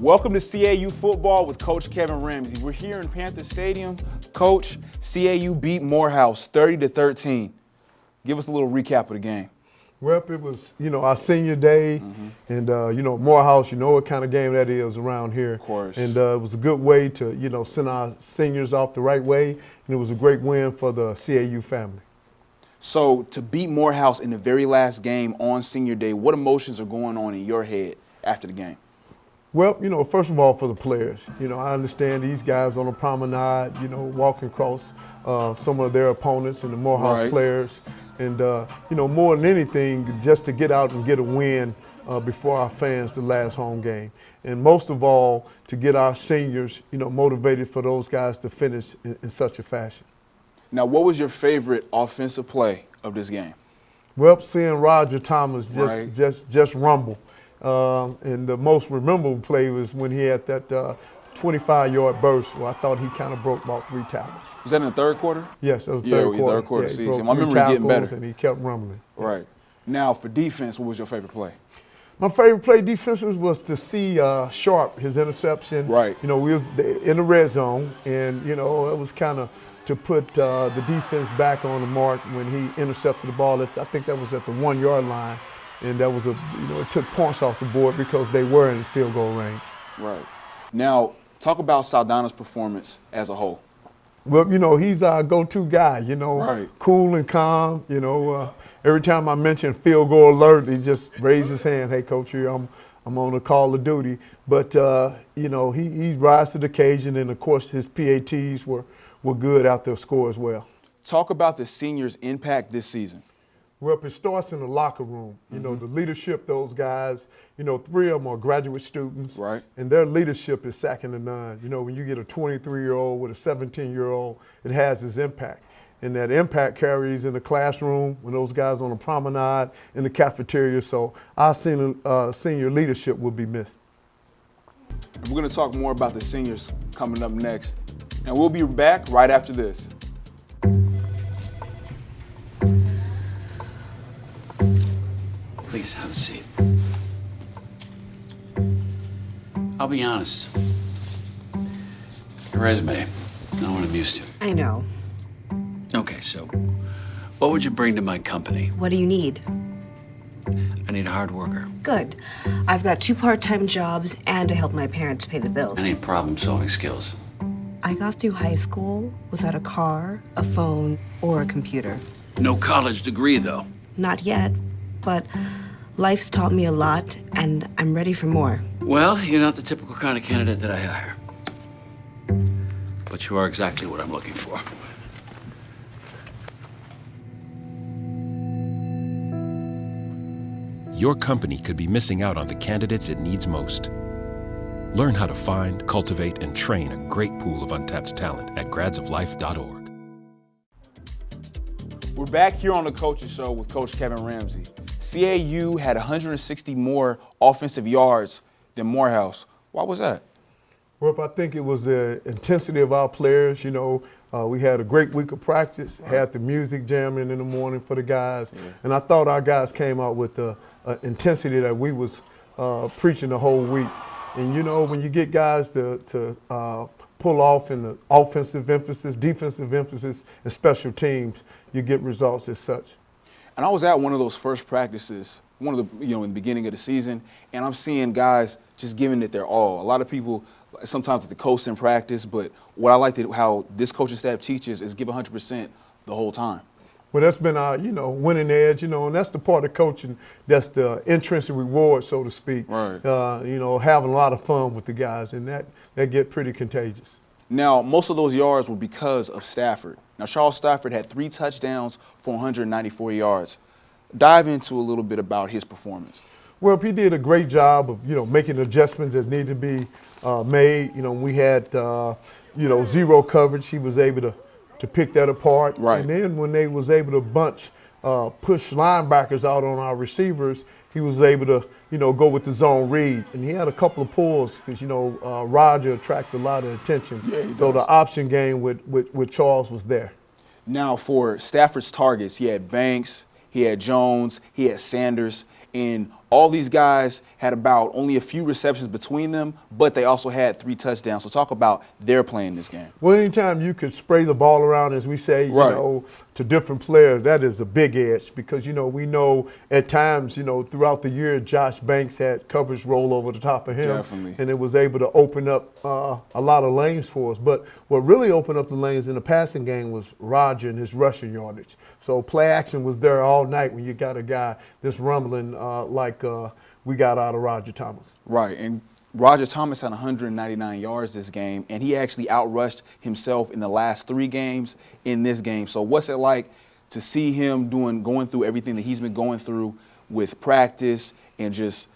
Welcome to CAU football with Coach Kevin Ramsey. We're here in Panther Stadium. Coach, CAU beat Morehouse 30-13. Give us a little recap of the game. Well, it was, our senior day, and, Morehouse, you know what kind of game that is around here. Of course. And it was a good way to, send our seniors off the right way, and it was a great win for the CAU family. So to beat Morehouse in the very last game on senior day, what emotions are going on in your head after the game? Well, first of all, for the players, I understand these guys on the promenade, walking across some of their opponents and the Morehouse players. And, more than anything, just to get out and get a win before our fans the last home game. And most of all, to get our seniors, motivated for those guys to finish in such a fashion. Now, what was your favorite offensive play of this game? Well, seeing Roger Thomas just rumble. And the most memorable play was when he had that 25-yard burst where I thought he kind of broke about 3 tackles. Was that in the third quarter? Yes, that was third quarter. Third quarter season. I remember him getting better. And he kept rumbling. Right. Yes. Now, for defense, what was your favorite play? My favorite play defenses was to see Sharp, his interception. Right. We was in the red zone, and, it was kind of to put the defense back on the mark when he intercepted the ball. I think that was at the 1-yard line. And that was it took points off the board because they were in field goal range. Right. Now, talk about Saldana's performance as a whole. Well, he's our go-to guy, cool and calm. Every time I mention field goal alert, he just raises his hand. Hey, Coach, here, I'm on the call of duty. But, he rises to the occasion, and, of course, his PATs were good out there score as well. Talk about the seniors' impact this season. Well, it starts in the locker room. The leadership, those guys, 3 of them are graduate students. Right. And their leadership is second to none. When you get a 23-year-old with a 17-year-old, it has its impact. And that impact carries in the classroom, when those guys on the promenade, in the cafeteria. So our senior leadership will be missed. And we're going to talk more about the seniors coming up next. And we'll be back right after this. Please have a seat. I'll be honest. Your resume is not what I'm used to. I know. Okay, so what would you bring to my company? What do you need? I need a hard worker. Good. I've got 2 part-time jobs and to help my parents pay the bills. I need problem-solving skills. I got through high school without a car, a phone, or a computer. No college degree, though. Not yet, but life's taught me a lot, and I'm ready for more. Well, you're not the typical kind of candidate that I hire. But you are exactly what I'm looking for. Your company could be missing out on the candidates it needs most. Learn how to find, cultivate, and train a great pool of untapped talent at gradsoflife.org. We're back here on the Coaches Show with Coach Kevin Ramsey. CAU had 160 more offensive yards than Morehouse. Why was that? Well, I think it was the intensity of our players. We had a great week of practice, had the music jamming in the morning for the guys, and I thought our guys came out with the intensity that we was preaching the whole week. And, when you get guys to pull off in the offensive emphasis, defensive emphasis, and special teams, you get results as such. And I was at one of those first practices, in the beginning of the season, and I'm seeing guys just giving it their all. A lot of people, sometimes at the coast in practice, but what I like how this coaching staff teaches is give 100% the whole time. Well, that's been our, winning edge, and that's the part of coaching that's the intrinsic reward, so to speak. Right. Having a lot of fun with the guys, and that get pretty contagious. Now, most of those yards were because of Stafford. Now, Charles Stafford had 3 touchdowns for 194 yards. Dive into a little bit about his performance. Well, he did a great job of, making adjustments that need to be made. We had, zero coverage. He was able to pick that apart. Right. And then when they was able to push linebackers out on our receivers, he was able to, go with the zone read. And he had a couple of pulls because, Roger attracted a lot of attention. Yeah, so the option game with Charles was there. Now, for Stafford's targets, he had Banks, he had Jones, he had Sanders, and all these guys had about only a few receptions between them, but they also had 3 touchdowns. So talk about their play in this game. Well, anytime you could spray the ball around, as we say, Right. you know, to different players, that is a big edge because, you know, we know at times, you know, throughout the year, Josh Banks had coverage roll over the top of him. Definitely. And it was able to open up a lot of lanes for us. But what really opened up the lanes in the passing game was Roger and his rushing yardage. So play action was there all night when you got a guy that's rumbling like we got out of Roger Thomas. Right, and Roger Thomas had 199 yards this game, and he actually outrushed himself in the last 3 games in this game. So what's it like to see him going through everything that he's been going through with practice and just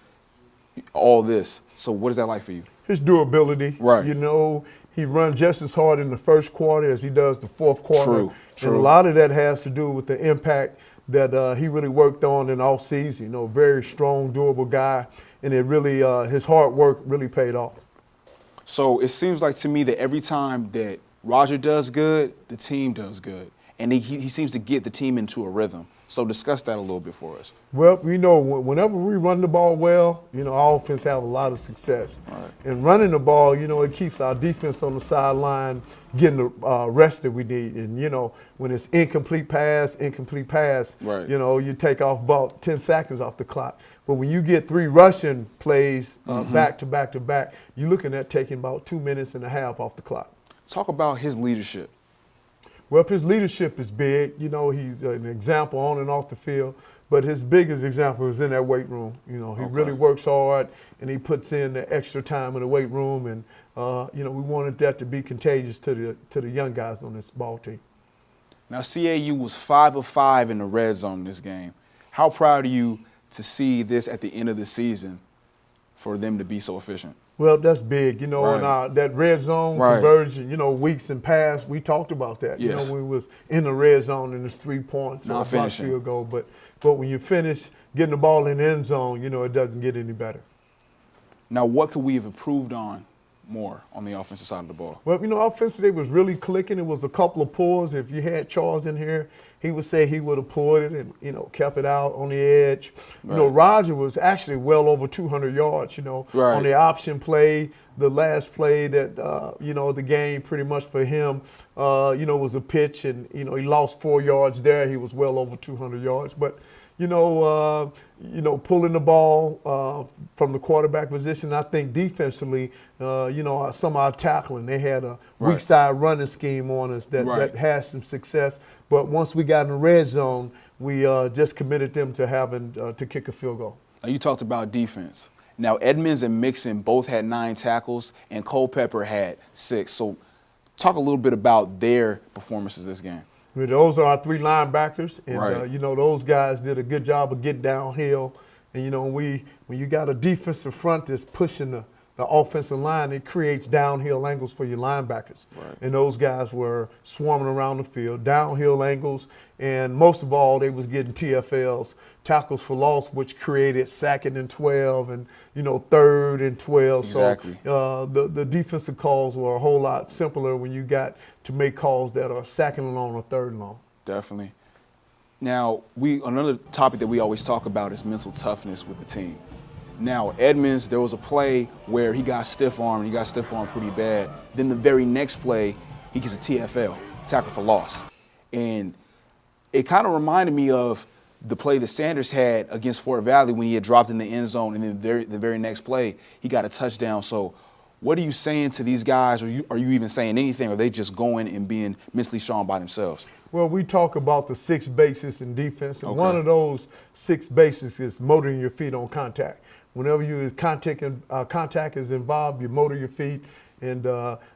all this? So what is that like for you? His durability. Right. You know, he runs just as hard in the first quarter as he does the fourth quarter. True. And a lot of that has to do with the impact that he really worked on in all season. You know, very strong, durable guy, and it really his hard work really paid off. So it seems like to me that every time that Roger does good, the team does good. And he seems to get the team into a rhythm. So discuss that a little bit for us. Well, you know, whenever we run the ball well, you know, our offense have a lot of success. Right. And running the ball, you know, it keeps our defense on the sideline getting the rest that we need. And, you know, when it's incomplete pass, right. you know, you take off about 10 seconds off the clock. But when you get 3 rushing plays back to back to back, you're looking at taking about 2.5 minutes off the clock. Talk about his leadership. Well, his leadership is big. You know, he's an example on and off the field. But his biggest example is in that weight room. You know, he really works hard, and he puts in the extra time in the weight room. And, you know, we wanted that to be contagious to the young guys on this ball team. Now, CAU was 5 of 5 in the red zone this game. How proud are you to see this at the end of the season for them to be so efficient? Well, that's big. You know, Right. and that red zone conversion, you know, weeks in past, we talked about that. Yes. You know, when we was in the red zone and it's 3 points or a blocked finishing. field goal. But when you finish getting the ball in the end zone, you know, it doesn't get any better. Now, what could we have improved on more on the offensive side of the ball? Well, you know, offensively was really clicking. It was a couple of pulls. If you had Charles in here, he would say he would have pulled it and, you know, kept it out on the edge. Right. You know, Roger was actually well over 200 yards, you know, Right. on the option play. The last play that, you know, the game pretty much for him, you know, was a pitch and, you know, he lost 4 yards there. He was well over 200 yards. But, you know, pulling the ball from the quarterback position, I think defensively, you know, some of our tackling, they had a Right. weak side running scheme on us that had some success. But once we got in the red zone, we just committed them to having to kick a field goal. Now, you talked about defense. Now, Edmonds and Mixon both had 9 tackles, and Culpepper had 6. So talk a little bit about their performances this game. I mean, those are our 3 linebackers, and Right. you know, those guys did a good job of getting downhill. And you know, when you got a defensive front that's pushing the offensive line, it creates downhill angles for your linebackers. Right. And those guys were swarming around the field, downhill angles, and most of all, they was getting TFLs, tackles for loss, which created 2nd and 12 and, you know, 3rd and 12. Exactly. So the defensive calls were a whole lot simpler when you got to make calls that are 2nd and long or 3rd and long. Definitely. Now, another topic that we always talk about is mental toughness with the team. Now, Edmonds, there was a play where he got stiff-armed. He got stiff-armed pretty bad. Then the very next play, he gets a TFL, tackle for loss. And it kind of reminded me of the play that Sanders had against Fort Valley when he had dropped in the end zone, and then the very next play, he got a touchdown. So what are you saying to these guys? Are you even saying anything? Or are they just going and being mentally strong by themselves? Well, we talk about the 6 bases in defense, and Okay. one of those 6 bases is motoring your feet on contact. Whenever contact is involved, you motor your feet. And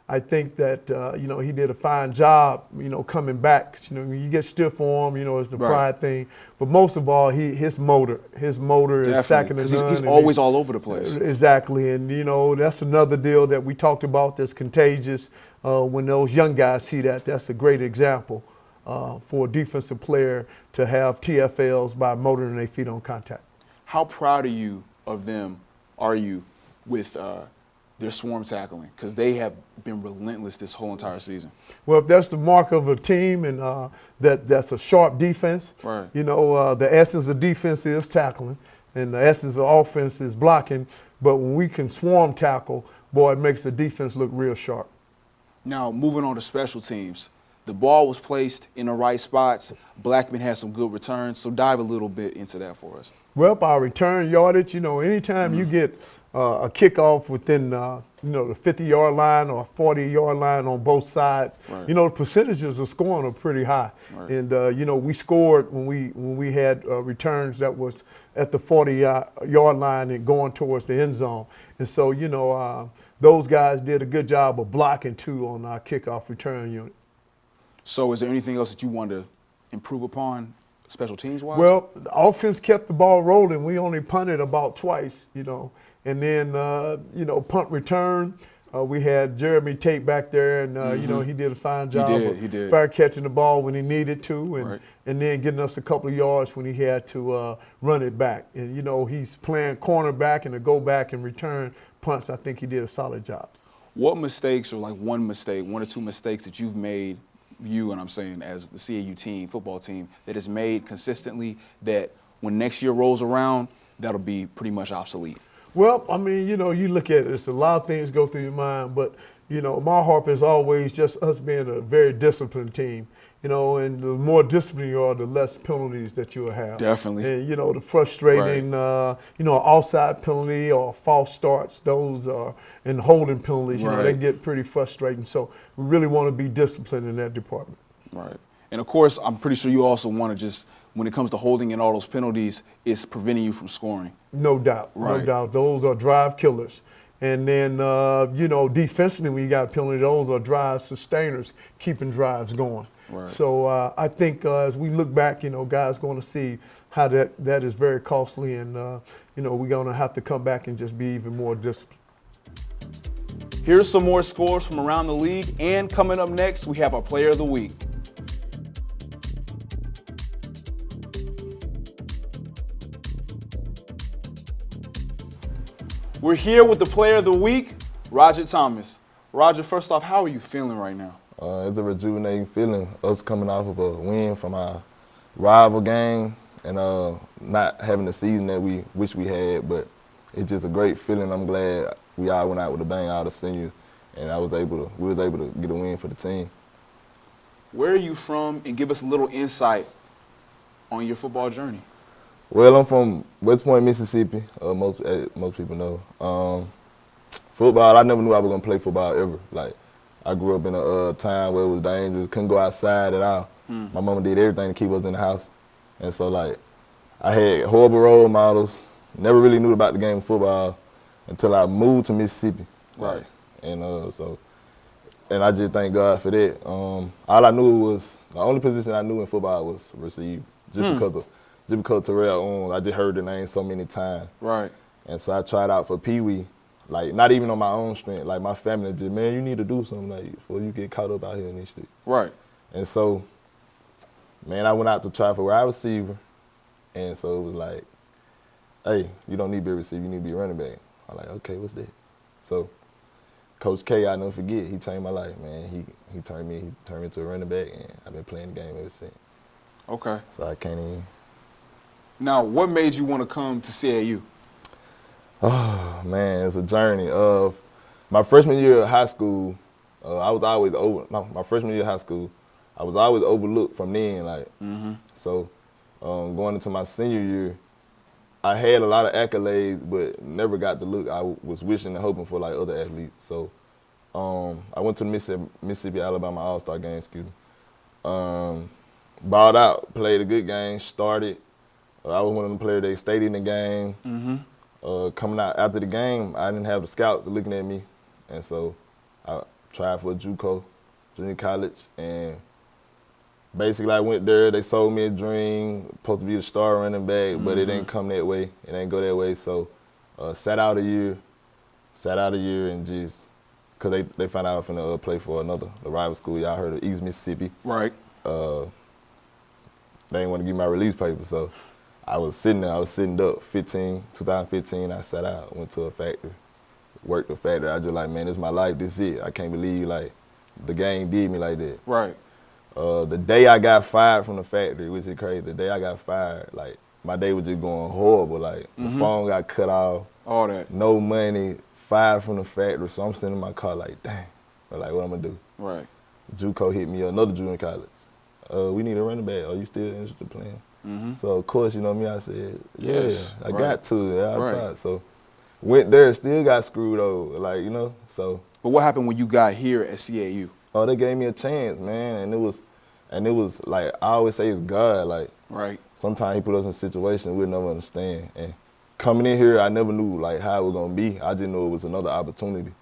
I think that, you know, he did a fine job, you know, coming back. You know, when you get stiff arm, you know, it's the pride thing. But most of all, his motor is 2nd and none. He's always all over the place. Exactly. And, you know, that's another deal that we talked about that's contagious. When those young guys see that, that's a great example for a defensive player to have TFLs by motoring their feet on contact. How proud of them are you with their swarm tackling? Because they have been relentless this whole entire season. Well, if that's the mark of a team and that's a sharp defense. Right. You know, the essence of defense is tackling. And the essence of offense is blocking, but when we can swarm tackle, boy, it makes the defense look real sharp. Now, moving on to special teams. The ball was placed in the right spots. Blackman had some good returns, so dive a little bit into that for us. Well, our return yardage, anytime you get a kickoff within, the 50-yard line or 40-yard line on both sides, Right. the percentages of scoring are pretty high. Right. And, we scored when we had returns that was at the 40-yard line and going towards the end zone. And so, those guys did a good job of blocking, too, on our kickoff return unit. So is there anything else that you want to improve upon special teams-wise? Well, the offense kept the ball rolling. We only punted about twice, And then, punt return, we had Jeremy Tate back there, and, he did a fine job He did. of fair catching the ball when he needed to Right. and then getting us a couple of yards when he had to run it back. And, he's playing cornerback and to go back and return punts. I think he did a solid job. What mistakes, or like one or two mistakes that you've made, and I'm saying as the CAU team, football team, that is made consistently that when next year rolls around, that'll be pretty much obsolete? Well, I mean, you look at it, it's a lot of things go through your mind, but, my harp is always just us being a very disciplined team, and the more disciplined you are, the less penalties that you'll have. Definitely. And, the frustrating, offside penalty or false starts, those are, and holding penalties, Right. they get pretty frustrating. So we really want to be disciplined in that department. Right. And, of course, I'm pretty sure you also want to just, when it comes to holding and all those penalties, it's preventing you from scoring. No doubt, Right. no doubt. Those are drive killers. And then, defensively, when you got a penalty, those are drive sustainers, keeping drives going. Right. So I think as we look back, guys going to see how that is very costly, and, we're going to have to come back and just be even more disciplined. Here's some more scores from around the league, and coming up next, we have our Player of the Week. We're here with the Player of the Week, Roger Thomas. Roger, first off, how are you feeling right now? It's a rejuvenating feeling, us coming off of a win from our rival game and not having the season that we wish we had, but it's just a great feeling. I'm glad we all went out with a bang, all the seniors, and we was able to get a win for the team. Where are you from, and give us a little insight on your football journey? Well, I'm from West Point, Mississippi. Most people know. Football, I never knew I was gonna play football ever. Like, I grew up in a time where it was dangerous, couldn't go outside at all. My mama did everything to keep us in the house, and so like, I had horrible role models. Never really knew about the game of football until I moved to Mississippi. Right. And I just thank God for that. All I knew was the only position I knew in football was receive, just because Terrell Owens, I just heard the name so many times. Right. And so I tried out for Pee Wee, like not even on my own strength. Like my family just, man, you need to do something like before you get caught up out here in this shit. Right. And so, man, I went out to try for wide receiver, and so it was like, hey, you don't need to be a receiver, you need to be a running back. I'm like, okay, what's that? So, Coach K, I never forget, he changed my life, man. He turned me into a running back, and I've been playing the game ever since. Okay. So I can't even. Now, what made you want to come to CAU? Oh, man, it's a journey. My freshman year of high school, my freshman year of high school, I was always overlooked from then, like. So, going into my senior year, I had a lot of accolades, but never got the look I was wishing and hoping for like other athletes. So, I went to the Mississippi-Alabama All-Star game, balled out, played a good game, started. I was one of the players that stayed in the game. Coming out after the game, I didn't have the scouts looking at me, and so I tried for a JUCO, junior college, and basically I went there. They sold me a dream, supposed to be the star running back, but it didn't come that way. It didn't go that way, so sat out a year, and just because they found out I was finna play for the rival school. Y'all heard of East Mississippi. Right. They didn't want to give me my release paper, so I was sitting there. I was sitting up. 2015, I sat out, went to a factory, worked the factory. I just like, man, this is my life. This is it. I can't believe like the game did me like that. Right. The day I got fired from the factory, which is crazy. The day I got fired, like my day was just going horrible. Like, the phone got cut off, All that. no money, fired from the factory. So I'm sitting in my car like, dang, but like, what I'm gonna do? Right. JUCO hit me, another junior college. We need a running back. Are you still interested in playing? So of course, you know me, I said, yeah, Yes, I right. got to. Yeah, I Right. tried. So went there, still got screwed over. Like, you know, so. But what happened when you got here at CAU? Oh, they gave me a chance, man, and it was like, I always say it's God. Like, Right. sometimes He put us in situations we'll never understand. And coming in here, I never knew like how it was gonna be. I just knew it was another opportunity.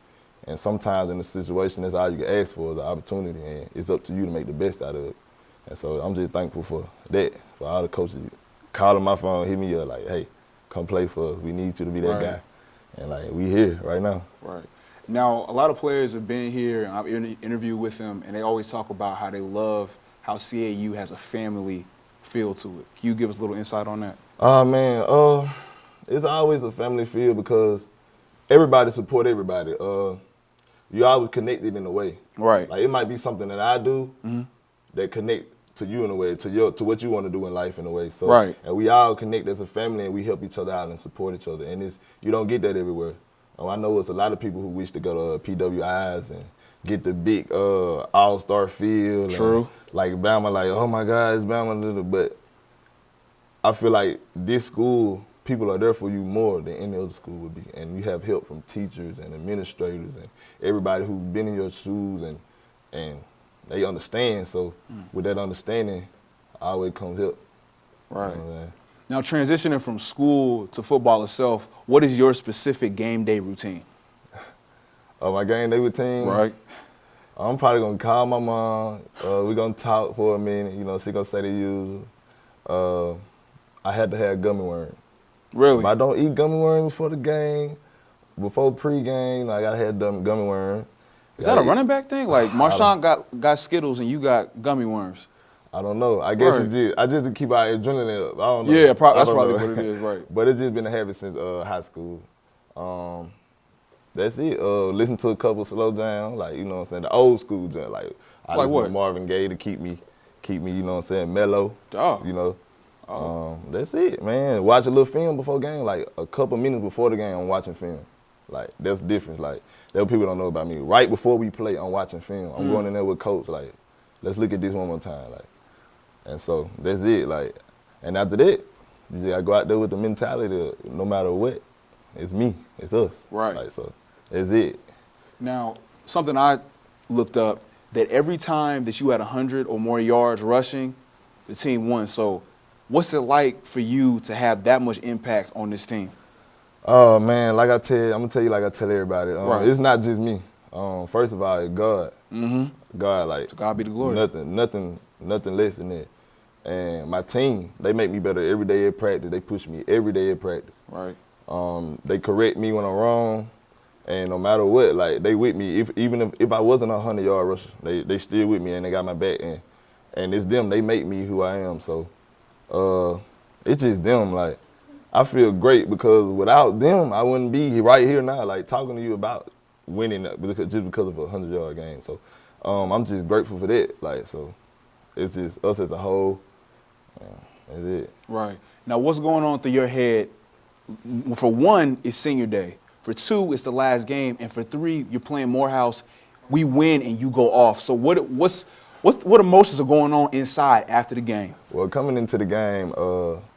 And sometimes in a situation, that's all you can ask for is an opportunity, and it's up to you to make the best out of it. And so I'm just thankful for that, for all the coaches calling my phone, hit me up like, hey, come play for us. We need you to be that Right. guy. And like, we here right now. Right. Now, a lot of players have been here, and I've interviewed with them, and they always talk about how they love how CAU has a family feel to it. Can you give us a little insight on that? Man, it's always a family feel because everybody support everybody. You always connected in a way. Right. Like, it might be something that I do that connect to you in a way, to what you want to do in life in a way. So, Right. And we all connect as a family, and we help each other out and support each other. And you don't get that everywhere. I know it's a lot of people who wish to go to PWIs and get the big all-star field. True. And like Bama, like, oh my God, it's Bama. But I feel like this school, people are there for you more than any other school would be. And you have help from teachers and administrators and everybody who's been in your shoes, and they understand. So with that understanding, always comes help. Right. You know what I'm saying? Now, transitioning from school to football itself, what is your specific game day routine? My game day routine. Right. I'm probably gonna call my mom. We're gonna talk for a minute. You know, she gonna say the usual. I had to have gummy worm. Really? If I don't eat gummy worm before the game, before pregame, I gotta have gummy worm. Is that a running back thing? Like, Marshawn got Skittles and you got gummy worms. I don't know. I guess Right. it just, I just keep our adrenaline up. I don't know. Yeah, I that's don't probably know. what it is, right. But it's just been a habit since high school. That's it. Listen to a couple slow jams, like, you know what I'm saying, the old school jam. Like, I Like listen what? to Marvin Gaye to keep me, you know what I'm saying, mellow. Oh. You know. That's it, man. Watch a little film before game, like a couple minutes before the game, I'm watching film. Like, that's different. Like, that people don't know about me. Right before we play, I'm watching film. I'm going in there with coach, like, let's look at this one more time. Like, and so that's it. Like, and after that, you just gotta go out there with the mentality of no matter what, it's me, it's us. Right. Like, so that's it. Now, something I looked up, that every time that you had 100 or more yards rushing, the team won. So what's it like for you to have that much impact on this team? Oh, man, like I'm gonna tell you like I tell everybody. Right. It's not just me. First of all, it's God. God, like, To God be the glory. Nothing less than that. And my team, they make me better every day at practice. They push me every day at practice. Right. They correct me when I'm wrong, and no matter what, like, they with me. Even if I wasn't a 100-yard rusher, they still with me and they got my back. And it's them. They make me who I am. So it's just them. Like, I feel great because without them, I wouldn't be right here now, like, talking to you about winning just because of a 100-yard game. So I'm just grateful for that. Like, so it's just us as a whole. That's it. Right. Now, what's going on through your head? For one, it's senior day. For two, it's the last game. And for three, you're playing Morehouse. We win and you go off. So what emotions are going on inside after the game? Well, coming into the game,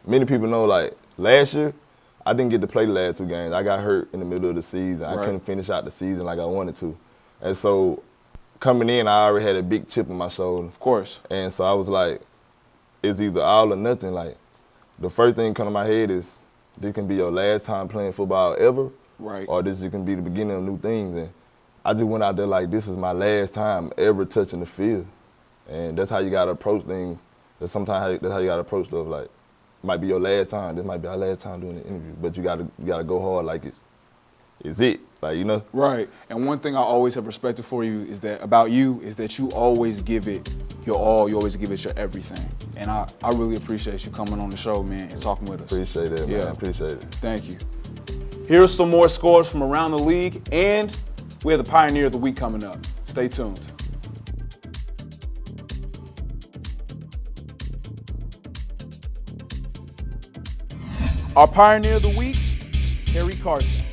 many people know, like, last year, I didn't get to play the last two games. I got hurt in the middle of the season. Right. I couldn't finish out the season like I wanted to. And so coming in, I already had a big chip on my shoulder. Of course. And so I was like, it's either all or nothing. Like, the first thing come to my head is, this can be your last time playing football ever, Right. or this can be the beginning of new things. And I just went out there like, this is my last time ever touching the field. And that's how you got to approach things. That's how you got to approach stuff. Like, it might be your last time. This might be our last time doing the interview. But you gotta go hard like it's it. Like, you know? Right. And one thing I always have respected for you is that you always give it your all. You always give it your everything. And I really appreciate you coming on the show, man, and talking with us. Appreciate that, man. Appreciate it. Thank you. Here's some more scores from around the league, and we have the Pioneer of the Week coming up. Stay tuned. Our Pioneer of the Week, Harry Carson.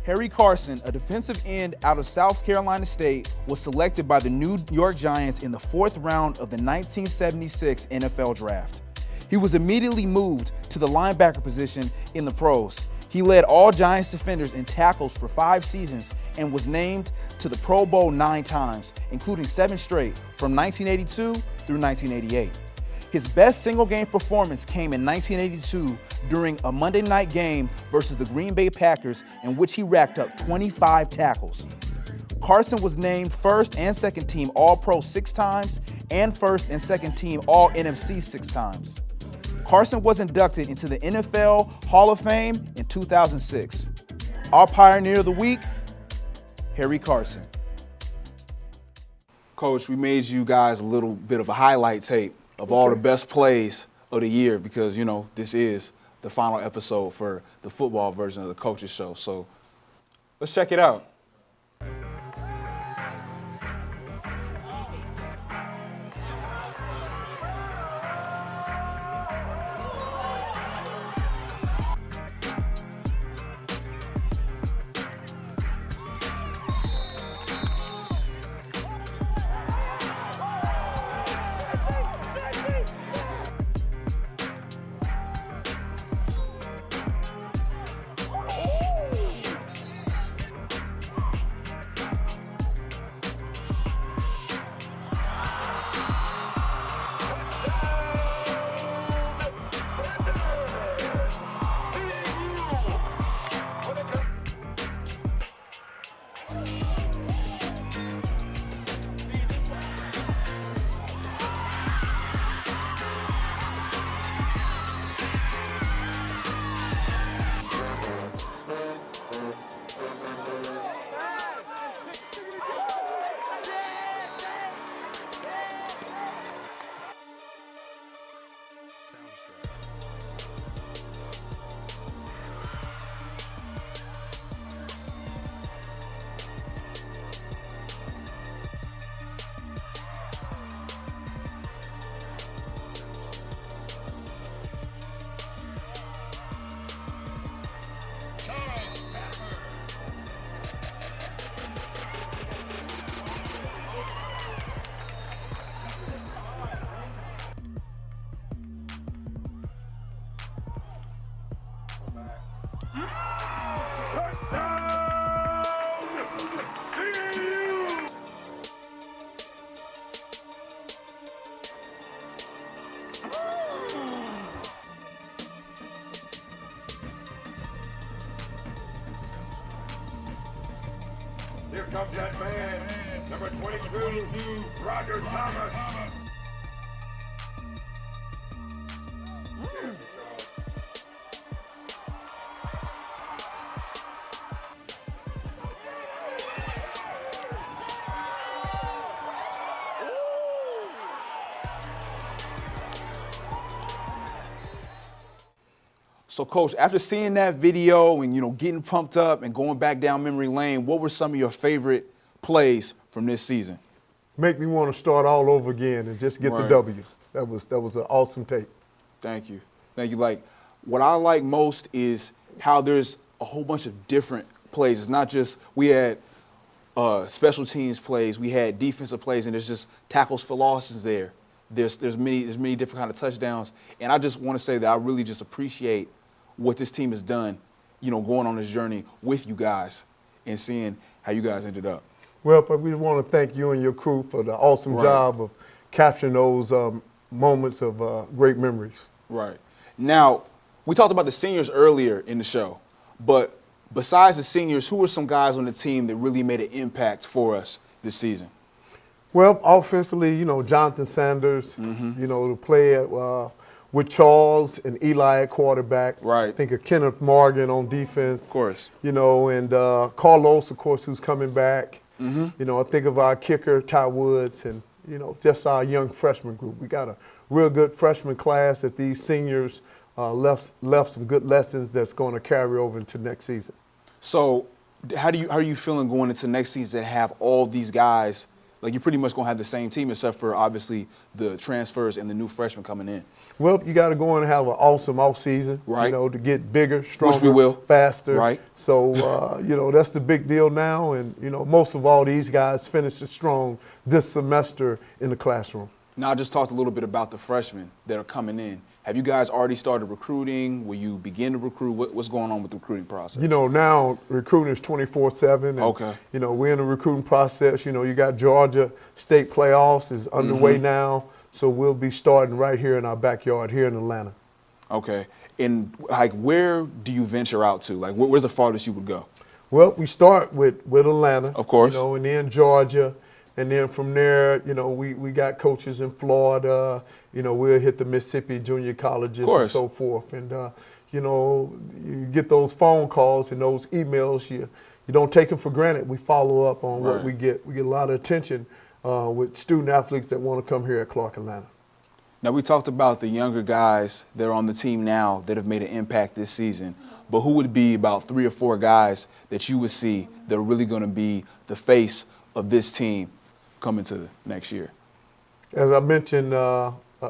Harry Carson, a defensive end out of South Carolina State, was selected by the New York Giants in the 4th round of the 1976 NFL Draft. He was immediately moved to the linebacker position in the pros. He led all Giants defenders in tackles for 5 seasons and was named to the Pro Bowl 9 times, including 7 straight from 1982 through 1988. His best single-game performance came in 1982 during a Monday night game versus the Green Bay Packers, in which he racked up 25 tackles. Carson was named first and second team All-Pro 6 times and first and second team All-NFC 6 times. Carson was inducted into the NFL Hall of Fame in 2006. Our Pioneer of the Week, Harry Carson. Coach, we made you guys a little bit of a highlight tape of all the best plays of the year because, you know, this is the final episode for the football version of the Coaches Show. So let's check it out. Here comes that man, number 22, Roger Thomas. So, Coach, after seeing that video and, you know, getting pumped up and going back down memory lane, what were some of your favorite plays from this season? Make me want to start all over again and just get the W's. That was an awesome tape. Thank you. Thank you. Like, what I like most is how there's a whole bunch of different plays. It's not just we had special teams plays, we had defensive plays, and there's just tackles for losses there. There's many different kind of touchdowns, and I just want to say that I really just appreciate what this team has done, you know, going on this journey with you guys and seeing how you guys ended up. Well, but we want to thank you and your crew for the awesome job of capturing those moments of great memories. Right. Now, we talked about the seniors earlier in the show, but besides the seniors, who were some guys on the team that really made an impact for us this season? Well, offensively, you know, Jonathan Sanders, you know, to play at, with Charles and Eli at quarterback. Right. Think of Kenneth Morgan on defense. Of course. You know, and Carlos, of course, who's coming back. You know, I think of our kicker, Ty Woods, and, you know, just our young freshman group. We got a real good freshman class that these seniors left some good lessons that's going to carry over into next season. So how are you feeling going into next season to have all these guys, like you're pretty much going to have the same team except for obviously the transfers and the new freshmen coming in. Well, you got to go and have an awesome offseason, Right. you know, to get bigger, stronger, we will. faster. Right. So, you know, that's the big deal now. And, you know, most of all, these guys finished it strong this semester in the classroom. Now, I just talked a little bit about the freshmen that are coming in. Have you guys already started recruiting? Will you begin to recruit? What's going on with the recruiting process? You know, now recruiting is 24/7. Okay. You know, we're in the recruiting process. You know, you got Georgia State playoffs is underway now. So we'll be starting right here in our backyard here in Atlanta. Okay. And, like, where do you venture out to? Like, where's the farthest you would go? Well, we start with Atlanta. Of course. You know, and then Georgia. And then from there, you know, we got coaches in Florida. You know, we'll hit the Mississippi junior colleges and so forth. And, you know, you get those phone calls and those emails. You don't take them for granted. We follow up on what we get. We get a lot of attention with student athletes that want to come here at Clark Atlanta. Now, we talked about the younger guys that are on the team now that have made an impact this season. But who would be about 3 or 4 guys that you would see that are really going to be the face of this team coming to next year? As I mentioned,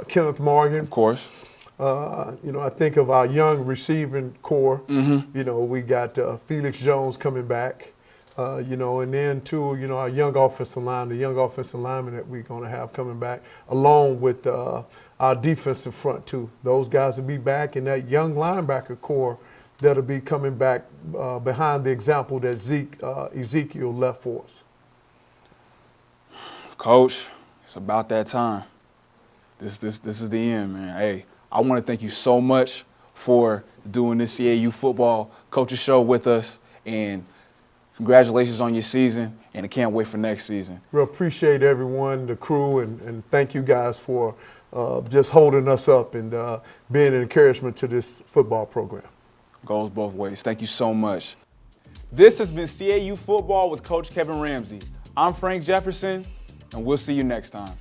Kenneth Morgan. Of course. You know, I think of our young receiving core. You know, we got Felix Jones coming back. You know, and then too, you know, our young offensive line, the young offensive lineman that we're going to have coming back, along with our defensive front too. Those guys will be back, and that young linebacker core that'll be coming back behind the example that Ezekiel left for us. Coach, it's about that time. This is the end, man. Hey, I want to thank you so much for doing this CAU football coaches show with us, and congratulations on your season, and I can't wait for next season. Real appreciate everyone, the crew, and thank you guys for just holding us up and being an encouragement to this football program. Goes both ways. Thank you so much. This has been CAU Football with Coach Kevin Ramsey. I'm Frank Jefferson, and we'll see you next time.